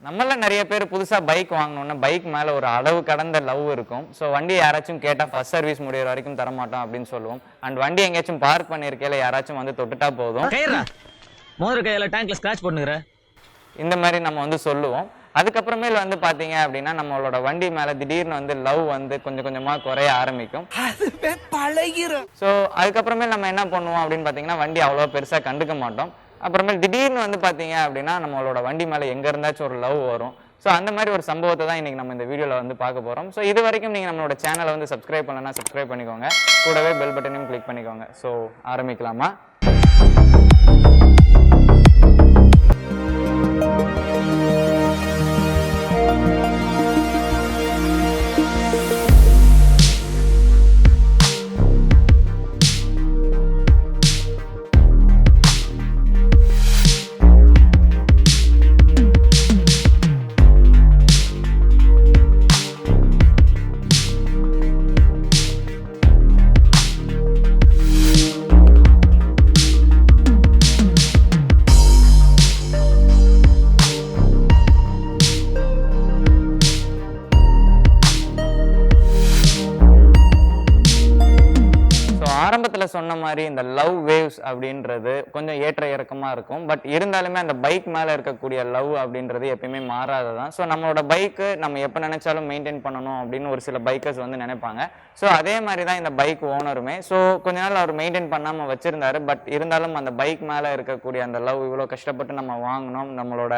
நம்மள நிறைய பேர் புதுசா பைக் வாங்கணும்னா பைக் மேல ஒரு அளவு கடந்த லவ் இருக்கும். ஸோ வண்டி யாராச்சும் கேட்டா ஃபர்ஸ்ட் சர்வீஸ் முடியிற வரைக்கும் தரமாட்டோம் அப்படின்னு சொல்லுவோம். அண்ட் வண்டி எங்கேயாச்சும் பார்க் பண்ணியிருக்கையில யாராச்சும் வந்து தொட்டுட்டா போதும், மோதிர கையில டேங்க்ல ஸ்கிராச் பண்ணுகிற இந்த மாதிரி நம்ம வந்து சொல்லுவோம். அதுக்கப்புறமேல் வந்து பாத்தீங்க அப்படின்னா நம்மளோட வண்டி மேல திடீர்னு வந்து லவ் வந்து கொஞ்சம் கொஞ்சமா குறைய ஆரம்பிக்கும். ஸோ அதுக்கப்புறமேல் நம்ம என்ன பண்ணுவோம் அப்படின்னு பாத்தீங்கன்னா வண்டி அவ்வளோ பெருசா கண்டுக்க மாட்டோம். அப்புறமேல் திடீர்னு வந்து பாத்தீங்க அப்படின்னா நம்மளோட வண்டி மேல எங்க இருந்தாச்சும் ஒரு லவ் வரும். ஸோ அந்த மாதிரி ஒரு சம்பவத்தை தான் இன்னைக்கு நம்ம இந்த வீடியோல வந்து பார்க்க போறோம். ஸோ இது வரைக்கும் நீங்க நம்மளோட சேனலை வந்து சப்ஸ்கிரைப் பண்ணலன்னா சப்ஸ்கிரைப் பண்ணிக்கோங்க, கூடவே பெல் பட்டனையும் கிளிக் பண்ணிக்கோங்க. ஸோ ஆரம்பிக்கலாமா? ஆரம்பத்தில் சொன்ன மாதிரி இந்த லவ் வேவ்ஸ் அப்படின்றது கொஞ்சம் ஏற்ற இறக்கமா இருக்கும். பட் இருந்தாலுமே அந்த பைக் மேல இருக்கக்கூடிய லவ் அப்படின்றது எப்பயுமே மாறாததான். ஸோ நம்மளோட பைக்கு நம்ம எப்போ நினைச்சாலும் மெயின்டைன் பண்ணணும் அப்படின்னு ஒரு சில பைக்கர்ஸ் வந்து நினைப்பாங்க. ஸோ அதே மாதிரி தான் இந்த பைக் ஓனருமே. ஸோ கொஞ்ச நாள் அவர் மெயின்டைன் பண்ணாமல் வச்சிருந்தாரு. பட் இருந்தாலும் அந்த பைக் மேல இருக்கக்கூடிய அந்த லவ் இவ்வளோ கஷ்டப்பட்டு நம்ம வாங்கணும், நம்மளோட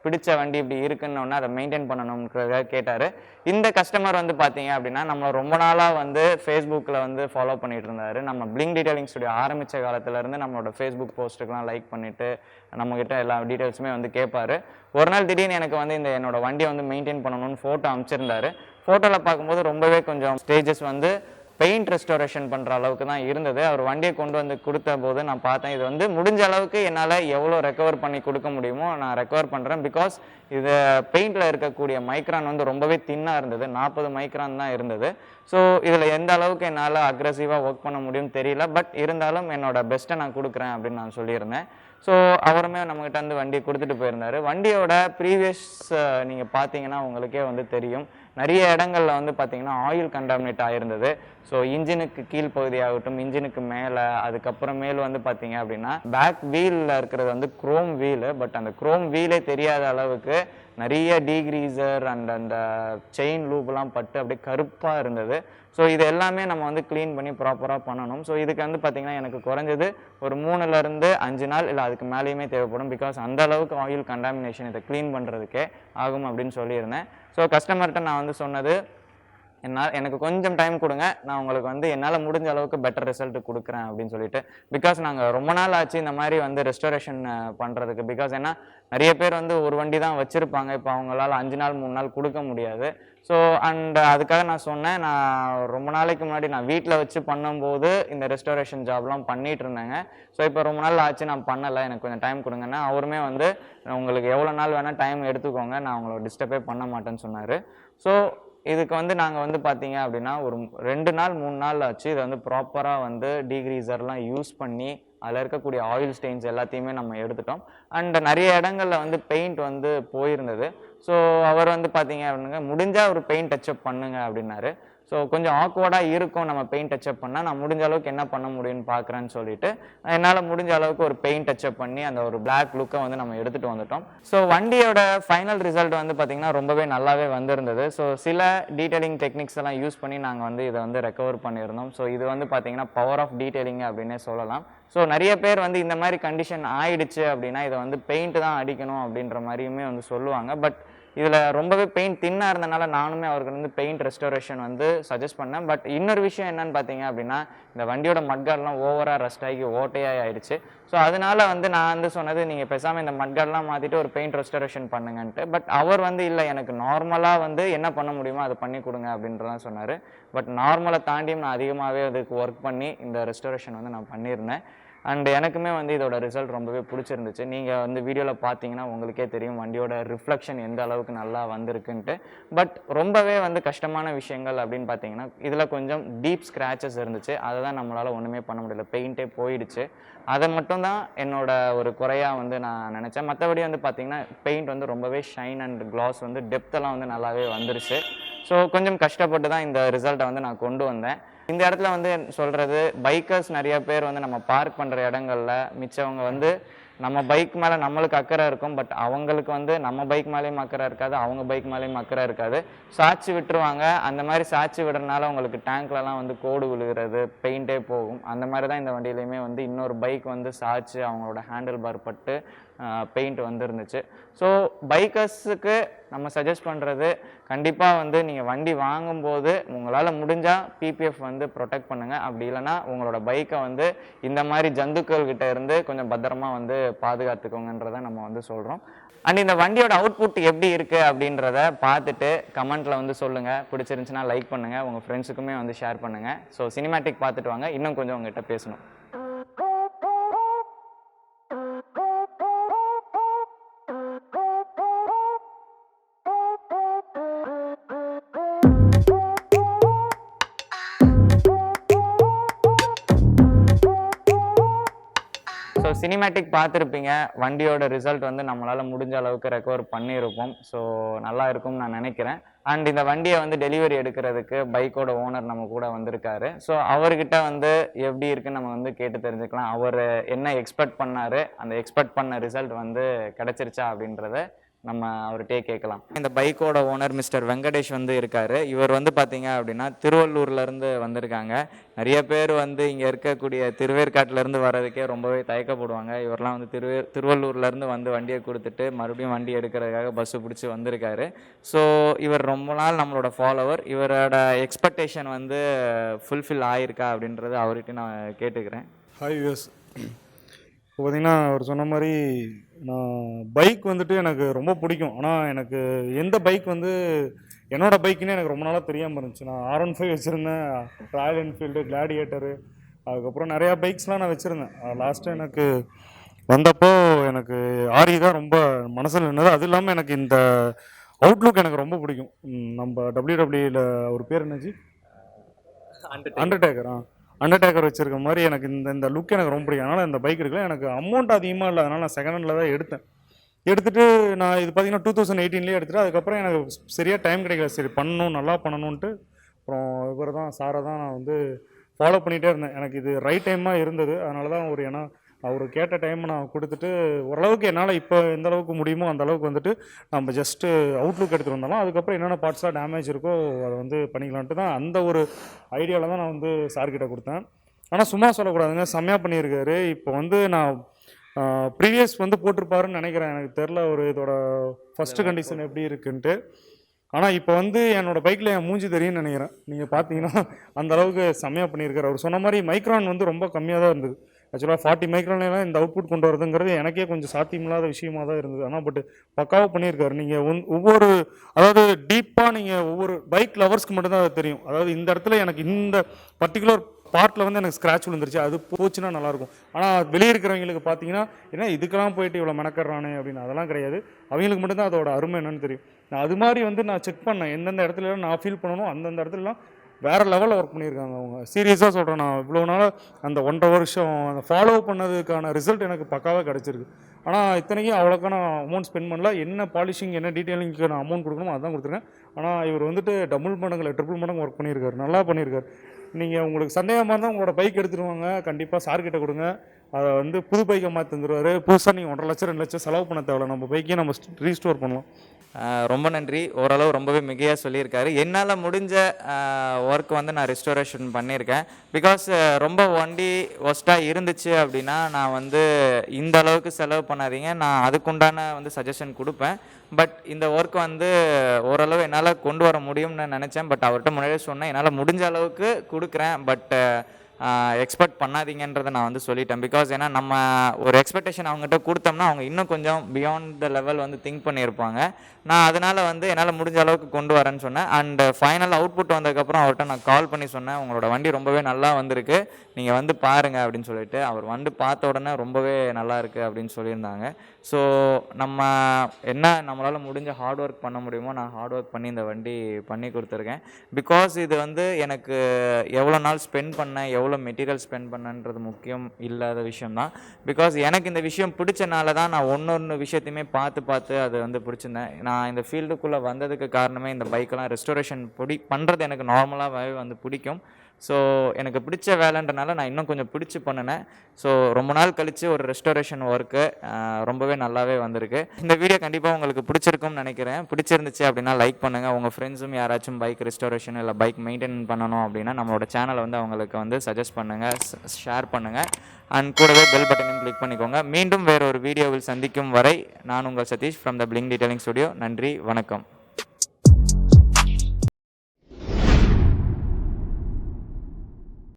பிடிச்ச வண்டி இப்படி இருக்குன்னு அதை மெயின்டைன் பண்ணணும்ன்றத கேட்டாரு. இந்த கஸ்டமர் வந்து பார்த்தீங்க அப்படின்னா நம்ம ரொம்ப நாளாக வந்து ஃபேஸ்புக்கில் வந்து ஃபாலோ பண்ணிட்டு இருந்தாரு. நம்ம பிளிங் டீடைலிங் ஸ்டுடியோ ஆரம்பித்த காலத்துலேருந்து நம்மளோட ஃபேஸ்புக் போஸ்ட்டுக்கெலாம் லைக் பண்ணிவிட்டு நம்மக்கிட்ட எல்லா டீட்டெயில்ஸுமே வந்து கேட்பாரு. ஒரு நாள் திடீர்னு எனக்கு வந்து என்னோட வண்டியை வந்து மெயின்டைன் பண்ணணும்னு ஃபோட்டோ அனுப்பிச்சிருந்தாரு. ஃபோட்டோவில் பார்க்கும்போது ரொம்பவே கொஞ்சம் ஸ்டேஜஸ் வந்து பெயிண்ட் ரெஸ்டோரேஷன் பண்ணுற அளவுக்கு தான் இருந்தது. அவர் வண்டியை கொண்டு வந்து கொடுத்த போது நான் பார்த்தேன், இது வந்து முடிஞ்ச அளவுக்கு என்னால் எவ்வளோ ரெக்கவர் பண்ணி கொடுக்க முடியுமோ நான் ரெக்கவர் பண்ணுறேன். பிகாஸ் இது பெயிண்டில் இருக்கக்கூடிய மைக்ரான் வந்து ரொம்பவே தின்னாக இருந்தது, 40 மைக்ரான் தான் இருந்தது. ஸோ இதில் எந்த அளவுக்கு என்னால் அக்ரெசிவாக ஒர்க் பண்ண முடியும்னு தெரியல. பட் இருந்தாலும் என்னோட பெஸ்ட்டை நான் கொடுக்குறேன் அப்படின்னு நான் சொல்லியிருந்தேன். ஸோ அவருமே நம்மகிட்ட வந்து வண்டியை கொடுத்துட்டு போயிருந்தார். வண்டியோட ப்ரீவியஸ் நீங்கள் பார்த்தீங்கன்னா உங்களுக்கே வந்து தெரியும், நிறைய இடங்களில் வந்து பார்த்தீங்கன்னா ஆயில் கண்டாமினேட் ஆகிருந்தது. ஸோ இன்ஜினுக்கு கீழ்ப்பகுதியாகட்டும், இன்ஜினுக்கு மேலே, அதுக்கப்புறமேல் வந்து பார்த்தீங்க அப்படின்னா பேக் வீலில் இருக்கிறது வந்து குரோம் வீலு. பட் அந்த குரோம் வீலே தெரியாத அளவுக்கு நிறைய டீக்ரீசர் அண்ட் அந்த செயின் லூப்லாம் பட்டு அப்படியே கருப்பாக இருந்தது. ஸோ இது எல்லாமே நம்ம வந்து க்ளீன் பண்ணி ப்ராப்பராக பண்ணணும். ஸோ இதுக்கு வந்து பார்த்திங்கன்னா எனக்கு குறைஞ்சது ஒரு 3லேருந்து 5 நாள் இல்லை அதுக்கு மேலேயுமே தேவைப்படும். பிகாஸ் அந்த அளவுக்கு ஆயில் கண்டாமினேஷன் இதை க்ளீன் பண்ணுறதுக்கே ஆகும் அப்படின்னு சொல்லியிருந்தேன். ஸோ கஸ்டமர்கிட்ட நான் வந்து சொன்னது, எனக்கு கொஞ்சம் டைம் கொடுங்க, நான் உங்களுக்கு வந்து என்னால் முடிஞ்ச அளவுக்கு பெட்டர் ரிசல்ட் கொடுக்குறேன் அப்படின்னு சொல்லிட்டு. பிகாஸ் நாங்கள் ரொம்ப நாள் ஆச்சு இந்த மாதிரி வந்து ரெஸ்டோரேஷன் பண்ணுறதுக்கு. பிகாஸ் ஏன்னா நிறைய பேர் வந்து ஒரு வண்டி தான் வச்சுருப்பாங்க. இப்போ அவங்களால 5 நாள் 3 நாள் கொடுக்க முடியாது. ஸோ அண்ட் அதுக்காக நான் சொன்னேன், நான் ரொம்ப நாளைக்கு முன்னாடி நான் வீட்டில் வச்சு பண்ணும்போது இந்த ரெஸ்டோரேஷன் ஜாப்லாம் பண்ணிகிட்டு இருந்தேங்க. ஸோ இப்போ ரொம்ப நாள் ஆச்சு நான் பண்ணலை, எனக்கு கொஞ்சம் டைம் கொடுங்கன்னா அவருமே வந்து உங்களுக்கு எவ்வளோ நாள் வேணால் டைம் எடுத்துக்கோங்க, நான் உங்களை டிஸ்டர்பே பண்ண மாட்டேன்னு சொன்னார். ஸோ இதுக்கு வந்து நாங்கள் வந்து பார்த்தீங்க அப்படின்னா ஒரு 2 நாள் 3 நாள் ஆச்சு. இதை வந்து ப்ராப்பராக வந்து டீக்ரீசர்லாம் யூஸ் பண்ணி அதில் இருக்கக்கூடிய ஆயில் ஸ்டெயின்ஸ் எல்லாத்தையுமே நம்ம எடுத்துட்டோம். அண்ட் நிறைய இடங்களில் வந்து பெயிண்ட் வந்து போயிருந்தது. ஸோ அவர் வந்து பார்த்தீங்க அப்படின்னா முடிஞ்சால் ஒரு பெயிண்ட் டச்சப் பண்ணுங்க அப்படின்னாரு. ஸோ கொஞ்சம் ஆக்வர்டாக இருக்கும் நம்ம பெயிண்ட் டச்சப் பண்ணால், நான் முடிஞ்ச அளவுக்கு என்ன பண்ண முடியும்னு பார்க்குறேன்னு சொல்லிட்டு என்னால் முடிஞ்ச அளவுக்கு ஒரு பெயிண்ட் டச்சப் பண்ணி அந்த ஒரு பிளாக் லுக்கை வந்து நம்ம எடுத்துகிட்டு வந்துட்டோம். ஸோ வண்டியோட ஃபைனல் ரிசல்ட் வந்து பார்த்திங்கன்னா ரொம்பவே நல்லாவே வந்திருந்தது. ஸோ சில டீட்டெயிலிங் டெக்னிக்ஸ் எல்லாம் யூஸ் பண்ணி நாங்கள் வந்து இதை வந்து ரெக்கவர் பண்ணியிருந்தோம். ஸோ இது வந்து பார்த்திங்கன்னா பவர் ஆஃப் டீட்டெயிலிங் அப்படின்னே சொல்லலாம். ஸோ நிறைய பேர் வந்து இந்த மாதிரி கண்டிஷன் ஆயிடுச்சு அப்படின்னா இதை வந்து பெயிண்ட் தான் அடிக்கணும் அப்படின்ற மாதிரியுமே வந்து சொல்லுவாங்க. பட் இதில் ரொம்பவே பெயிண்ட் தின்னாக இருந்தனால நானுமே அவருக்கு வந்து பெயிண்ட் ரெஸ்டோரேஷன் வந்து சஜஸ்ட் பண்ணேன். பட் இன்னொரு விஷயம் என்னன்னு பார்த்தீங்க அப்படின்னா இந்த வண்டியோட மட்கார்ட்லாம் ஓவராக ரஸ்ட் ஆகி ஓட்டையாக ஆயிடுச்சு. ஸோ அதனால வந்து நான் வந்து சொன்னது, நீங்கள் பேசாமல் இந்த மட்கார்ட்லாம் மாற்றிட்டு ஒரு பெயிண்ட் ரெஸ்டோரேஷன் பண்ணுங்கன்ட்டு. பட் அவர் வந்து இல்லை, எனக்கு நார்மலாக வந்து என்ன பண்ண முடியுமோ அதை பண்ணி கொடுங்க அப்படின்றதான் சொன்னார். பட் நார்மலை தாண்டியும் நான் அதிகமாகவே அதுக்கு ஒர்க் பண்ணி இந்த ரெஸ்டோரேஷன் வந்து நான் பண்ணியிருந்தேன். அண்ட் எனக்குமே வந்து இதோட ரிசல்ட் ரொம்பவே பிடிச்சிருந்துச்சு. நீங்கள் வந்து வீடியோவில் பார்த்தீங்கன்னா உங்களுக்கே தெரியும் வண்டியோட ரிஃப்ளெக்ஷன் எந்த அளவுக்கு நல்லா வந்திருக்குன்ட்டு. பட் ரொம்பவே வந்து கஷ்டமான விஷயங்கள் அப்படின்னு பார்த்தீங்கன்னா இதில் கொஞ்சம் டீப் ஸ்க்ராச்சஸ் இருந்துச்சு. அதை தான் நம்மளால் ஒன்றுமே பண்ண முடியல, பெயிண்ட்டே போயிடுச்சு. அதை மட்டும் தான் என்னோட ஒரு குறையாக வந்து நான் நினச்சேன். மற்றபடி வந்து பார்த்தீங்கன்னா பெயிண்ட் வந்து ரொம்பவே ஷைன் அண்ட் கிளாஸ் வந்து டெப்த்தெல்லாம் வந்து நல்லாவே வந்துருச்சு. ஸோ கொஞ்சம் கஷ்டப்பட்டு தான் இந்த ரிசல்ட்டை வந்து நான் கொண்டு வந்தேன். இந்த இடத்துல வந்து சொல்கிறது, பைக்கர்ஸ் நிறைய பேர் வந்து நம்ம பார்க் பண்ணுற இடங்கள்ல மிச்சவங்க வந்து நம்ம பைக் மேலே நம்மளுக்கு அக்கறை இருக்கும். பட் அவங்களுக்கு வந்து நம்ம பைக் மேலேயும் அக்கறை இருக்காது, அவங்க பைக் மேலேயும் அக்கறை இருக்காது. சாய்ச்சி விட்டுருவாங்க. அந்த மாதிரி சாய்ச்சி விடுறதுனால உங்களுக்கு டேங்க்லலாம் வந்து கோடு விழுகிறது, பெயிண்டே போகும். அந்த மாதிரி தான் இந்த வண்டியிலையுமே வந்து இன்னொரு பைக் வந்து சாய்ச்சி அவங்களோட ஹேண்டில் பார் பட்டு பெயிண்ட் வந்துருந்துச்சு. ஸோ பைக்கர்ஸுக்கு நம்ம சஜஸ்ட் பண்ணுறது, கண்டிப்பாக வந்து நீங்கள் வண்டி வாங்கும்போது உங்களால் முடிஞ்சால் பிபிஎஃப் வந்து ப்ரொடெக்ட் பண்ணுங்கள். அப்படி இல்லைனா உங்களோட பைக்கை வந்து இந்த மாதிரி ஜந்துக்கள்கிட்ட இருந்து கொஞ்சம் பத்திரமா வந்து பாதுகாத்துக்கோங்கன்றதை நம்ம வந்து சொல்கிறோம். அண்ட் இந்த வண்டியோட அவுட்புட் எப்படி இருக்குது அப்படின்றத பார்த்துட்டு கமெண்ட்டில் வந்து சொல்லுங்கள். பிடிச்சிருந்துச்சுன்னா லைக் பண்ணுங்கள், உங்கள் ஃப்ரெண்ட்ஸுக்குமே வந்து ஷேர் பண்ணுங்கள். ஸோ சினிமேட்டிக் பார்த்துட்டு வாங்க, இன்னும் கொஞ்சம் உங்கள்கிட்ட பேசணும். ஸோ சினிமேட்டிக் பார்த்துருப்பீங்க. வண்டியோட ரிசல்ட் வந்து நம்மளால் முடிஞ்ச அளவுக்கு ரெக்கவர் பண்ணியிருப்போம். ஸோ நல்லா இருக்கும்னு நான் நினைக்கிறேன். அண்ட் இந்த வண்டியை வந்து டெலிவரி எடுக்கிறதுக்கு பைக்கோட ஓனர் நம்ம கூட வந்திருக்காரு. ஸோ அவர்கிட்ட வந்து எப்படி இருக்குன்னு நம்ம வந்து கேட்டு தெரிஞ்சுக்கலாம். அவர் என்ன எக்ஸ்பெக்ட் பண்ணார், அந்த எக்ஸ்பெக்ட் பண்ண ரிசல்ட் வந்து கிடச்சிருச்சா அப்படின்றத நம்ம அவர்கிட்டே கேட்கலாம். இந்த பைக்கோட ஓனர் மிஸ்டர் வெங்கடேஷ் வந்து இருக்காரு. இவர் வந்து பார்த்தீங்க அப்படின்னா திருவள்ளூர்லேருந்து வந்திருக்காங்க. நிறைய பேர் வந்து இங்கே இருக்கக்கூடிய திருவேற்காட்டிலேருந்து வர்றதுக்கே ரொம்பவே தயக்கப்படுவாங்க. இவரெலாம் வந்து திருவள்ளூர்லேருந்து வந்து வண்டியை கொடுத்துட்டு மறுபடியும் வண்டி எடுக்கிறதுக்காக பஸ்ஸு பிடிச்சி வந்திருக்காரு. ஸோ இவர் ரொம்ப நாள் நம்மளோட ஃபாலோவர். இவரோட எக்ஸ்பெக்டேஷன் வந்து ஃபுல்ஃபில் ஆகிருக்கா அப்படின்றது அவர்கிட்ட நான் கேட்டுக்கிறேன். Hi US. இப்போ பார்த்தீங்கன்னா அவர் சொன்ன மாதிரி நான் பைக் வந்துட்டு எனக்கு ரொம்ப பிடிக்கும். ஆனால் எனக்கு எந்த பைக் வந்து என்னோடய பைக்குன்னு எனக்கு ரொம்ப நாளாக தெரியாமல் இருந்துச்சு. நான் R15 வச்சுருந்தேன், ராயல் என்ஃபீல்டு, கிளாடியேட்டரு, அதுக்கப்புறம் நிறையா பைக்ஸ்லாம் நான் வச்சுருந்தேன். லாஸ்ட்டு எனக்கு வந்தப்போ எனக்கு ஆரி தான் ரொம்ப மனசில் நின்னது. அது இல்லாமல் எனக்கு இந்த அவுட்லுக் எனக்கு ரொம்ப பிடிக்கும். நம்ம WWEல ஒரு பேர் என்னாச்சு, அண்டர்டேக்கர். அண்டர்டேக்கர் வச்சுருக்க மாதிரி எனக்கு இந்த லுக் எனக்கு ரொம்ப பிடிக்கும். அதனால் இந்த பைக் இருக்குல்ல, எனக்கு அமௌண்ட் அதிகமாக இல்லை, அதனால் நான் செகண்ட் ஹேண்டில் தான் எடுத்துட்டு நான் இது பார்த்தீங்கன்னா 2018 எடுத்துகிட்டு அதுக்கப்புறம் எனக்கு சரியாக டைம் கிடைக்கல. சரி பண்ணணும், நல்லா பண்ணணுன்ட்டு அப்புறம் இவர் தான் சாரை தான் நான் வந்து ஃபாலோ பண்ணிகிட்டே இருந்தேன். எனக்கு இது ரைட் டைமாக இருந்தது. அதனால தான் ஏன்னா அவர் கேட்ட டைமை நான் கொடுத்துட்டு ஓரளவுக்கு என்னால் இப்போ எந்த அளவுக்கு முடியுமோ அந்த அளவுக்கு வந்துட்டு நம்ம ஜஸ்ட்டு அவுட்லுக் எடுத்துகிட்டு வந்தாலும் அதுக்கப்புறம் என்னென்ன பார்ட்ஸ்லாம் டேமேஜ் இருக்கோ அதை வந்து பண்ணிக்கலான்ட்டு தான் அந்த ஒரு ஐடியாவில் தான் நான் வந்து சார்கிட்ட கொடுத்தேன். ஆனால் சும்மா சொல்லக்கூடாதுங்க, செம்மையாக பண்ணியிருக்காரு. இப்போ வந்து நான் ப்ரீவியஸ் வந்து போட்டிருப்பாருன்னு நினைக்கிறேன், எனக்கு தெரில ஒரு இதோட ஃபஸ்ட்டு கண்டிஷன் எப்படி இருக்குன்ட்டு. ஆனால் இப்போ வந்து என்னோடய பைக்கில் என் மூஞ்சி தெரியும்னு நினைக்கிறேன். நீங்கள் பார்த்தீங்கன்னா அந்தளவுக்கு செம்மையாக பண்ணியிருக்காரு. அவர் சொன்ன மாதிரி மைக்ரான் வந்து ரொம்ப கம்மியாக தான் இருந்தது. ஆக்சுவலாக 40 மைக்ரான்லாம் இந்த அவுட்புட் கொண்டு வரதுங்கிறது எனக்கே கொஞ்சம் சாத்தியமில்லாத விஷயமாக தான் இருந்தது. ஆனால் பட் பக்காவாக பண்ணியிருக்காரு. நீங்கள் ஒவ்வொரு அதாவது டீப்பாக நீங்கள் ஒவ்வொரு பைக் லவர்ஸ்க்கு மட்டும்தான் அது தெரியும். அதாவது இந்த இடத்துல எனக்கு இந்த பர்டிகுலர் பார்ட்டில் வந்து எனக்கு ஸ்க்ராட்ச் விழுந்துருச்சு, அது போச்சுன்னா நல்லாயிருக்கும். ஆனால் வெளியே இருக்கிறவங்களுக்கு பார்த்தீங்கன்னா ஏன்னா இதுக்கெல்லாம் போயிட்டு இவ்வளோ மெனக்கறானே அப்படின்னு அதெல்லாம் கிடையாது. அவங்களுக்கு மட்டும்தான் அதோட அருமை என்னன்னு தெரியும். நான் அது மாதிரி வந்து நான் செக் பண்ணேன், எந்தெந்த இடத்துல நான் ஃபீல் பண்ணணும் அந்தந்த இடத்துலலாம் வேறு லெவலில் ஒர்க் பண்ணியிருக்காங்க அவங்க. சீரியஸாக சொல்கிறேன், நான் இவ்வளோ நாள் அந்த 1.5 வருஷம் அந்த ஃபாலோ பண்ணதுக்கான ரிசல்ட் எனக்கு பக்காவாக கிடச்சிருக்கு. ஆனால் இத்தனைக்கும் அவ்வளோக்கான அமௌண்ட் ஸ்பெண்ட் பண்ணல. என்ன பாலிஷிங் என்ன டீட்டெயிலிங்க்கு நான் அமௌண்ட் கொடுக்கணுமோ அதான் கொடுத்துருக்கேன். ஆனால் இவர் வந்துட்டு டபுள் மடங்கு ட்ரிபிள் மடங்கு ஒர்க் பண்ணியிருக்காரு, நல்லா பண்ணியிருக்காரு. நீங்கள் உங்களுக்கு சந்தேகமாக இருந்தால் உங்களோட பைக் எடுத்துகிட்டு வாங்க, கண்டிப்பாக சார்கிட்ட கொடுங்க. அதை வந்து புது பைக்கை மாற்றி தந்துடுவார். புதுசாக நீங்கள் 1.5 லட்சம் 2 லட்சம் செலவு பண்ண தேவை, நம்ம பைக்கையே நம்ம ரீஸ்டோர் பண்ணலாம். ரொம்ப நன்றி. ஓரளவு ரொம்பவே மிகையாக சொல்லியிருக்காரு. என்னால் முடிஞ்ச ஒர்க் வந்து நான் ரெஸ்டோரேஷன் பண்ணியிருக்கேன். பிகாஸ் ரொம்ப வண்டி ஒஸ்ட்டாக இருந்துச்சு அப்படின்னா நான் வந்து இந்த அளவுக்கு செலவு பண்ணாதீங்க, நான் அதுக்குண்டான வந்து சஜஷன் கொடுப்பேன். பட் இந்த ஒர்க் வந்து ஓரளவு என்னால் கொண்டு வர முடியும்னு நினச்சேன். பட் அவர்கிட்ட முன்னாடியே சொன்னேன், என்னால் முடிஞ்ச அளவுக்கு கொடுக்குறேன். பட் எக்ஸ்பெக்ட் பண்ணாதீங்கன்றதை நான் வந்து சொல்லிட்டேன். பிகாஸ் ஏன்னா நம்ம ஒரு எக்ஸ்பெக்டேஷன் அவங்ககிட்ட கொடுத்தோம்னா அவங்க இன்னும் கொஞ்சம் பியாண்ட் த லெவல் வந்து திங்க் பண்ணியிருப்பாங்க. நான் அதனால் வந்து என்னால் முடிஞ்ச அளவுக்கு கொண்டு வரேன்னு சொன்னேன். அண்ட் ஃபைனல் அவுட்புட் வந்ததுக்கப்புறம் அவர்கிட்ட நான் கால் பண்ணி சொன்னேன், உங்களோட வண்டி ரொம்பவே நல்லா வந்திருக்கு, நீங்கள் வந்து பாருங்கள் அப்படின்னு சொல்லிட்டு. அவர் வந்து பார்த்த உடனே ரொம்பவே நல்லா இருக்குது அப்படின்னு சொல்லியிருந்தாங்க. ஸோ நம்ம என்ன நம்மளால் முடிஞ்ச ஹார்ட் ஒர்க் பண்ண முடியுமோ நான் ஹார்ட் ஒர்க் பண்ணி இந்த வண்டி பண்ணி கொடுத்துருக்கேன். பிகாஸ் இது வந்து எனக்கு எவ்வளோ நாள் ஸ்பெண்ட் பண்ணேன், எவ்வளோ மெட்டீரியல் ஸ்பெண்ட் பண்ணேன்றது முக்கியம் இல்லாத விஷயம்தான். பிகாஸ் எனக்கு இந்த விஷயம் பிடிச்சனால தான் நான் ஒன்று விஷயத்தையுமே பார்த்து அது வந்து பிடிச்சிருந்தேன். நான் இந்த ஃபீல்டுக்குள்ளே வந்ததுக்கு காரணமே இந்த பைக்கெல்லாம் ரெஸ்டோரேஷன் பண்ணுறது எனக்கு நார்மலாகவே வந்து பிடிக்கும். ஸோ எனக்கு பிடிச்ச வேலைன்றனால நான் இன்னும் கொஞ்சம் பிடிச்சி பண்ணினேன். ஸோ ரொம்ப நாள் கழித்து ஒரு ரெஸ்டோரேஷன் ஒர்க்கு ரொம்பவே நல்லாவே வந்திருக்கு. இந்த வீடியோ கண்டிப்பாக உங்களுக்கு பிடிச்சிருக்கும்னு நினைக்கிறேன். பிடிச்சிருந்துச்சு அப்படின்னா லைக் பண்ணுங்கள். உங்கள் ஃப்ரெண்ட்ஸும் யாராச்சும் பைக் ரெஸ்டோரேஷன் இல்லை பைக் மெயின்டைன் பண்ணணும் அப்படின்னா நம்மளோட சேனலை வந்து அவங்களுக்கு வந்து சஜஸ்ட் பண்ணுங்கள், ஷேர் பண்ணுங்கள். அண்ட் கூடவே பெல் பட்டனையும் கிளிக் பண்ணிக்கோங்க. மீண்டும் வேறு ஒரு வீடியோவில் சந்திக்கும் வரை நான் உங்கள் Sathish from the bling detailing studio. நன்றி, வணக்கம்.